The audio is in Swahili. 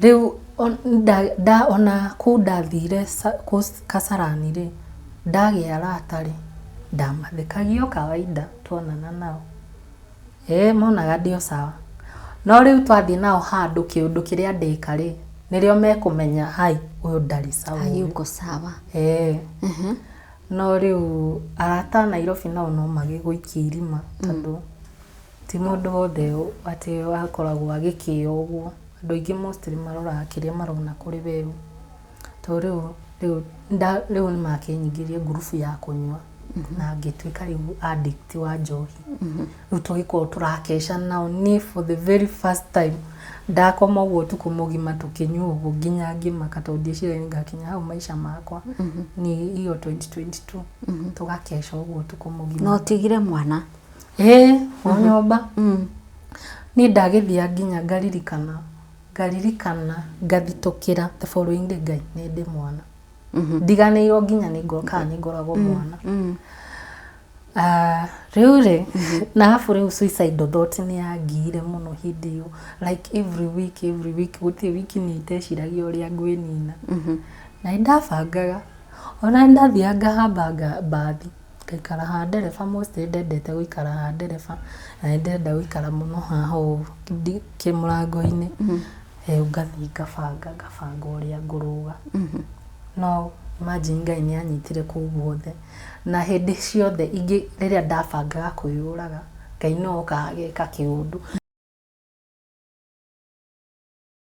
Riu ona ku ndathire Kasarani ri ndagia arata ri ndamathikagio kawaida tuonana nao monaga ndio sawa no riu twathie nao handu kiundu kiria ndika ri nirio mekumenya hai uyu ndari sawa hai uko sawa no riu arata Nairobi nao no magiguikia irima tondu ti mundu wothe ati akoragwo agikio uguo andu aingi mostly maroraga kiria marona kuri wewe to riu ni makinyingirie group ya kunywa na ngituika riu addict wa njohi riu tugiko turakesha nao ni for the very first time ndakoma uguo tukumugima tukinywa uguo nginya ngimaka tondu ndicire ngakinya hau maisha makwa ni hiyo 2022 tugakesha uguo tukumugima no tigire mwana wa nyomba ni ndagithia nginya ngaririkana ngathitukira the following day Ngai ni ndi mwana ndiganirwo nginya ni ngoragwo mwana riu ri na afu riu suicidal thought ni yangire muno hindi iyo like every week guti wiki ni iteciragia uria ngwinina na ndabangaga ona ndathianga hambanga bathi ngaikara ha ndereba mostly ndendete guikara ha ndereba na ndenda guikara muno haho kimurango-ini ngathi ngabanga uria nguruga no imagine Ngai ni anyitire kuu guothe na hindi ciothe ingi riria ndabangaga kwiyuraga Ngai no kageka kiundu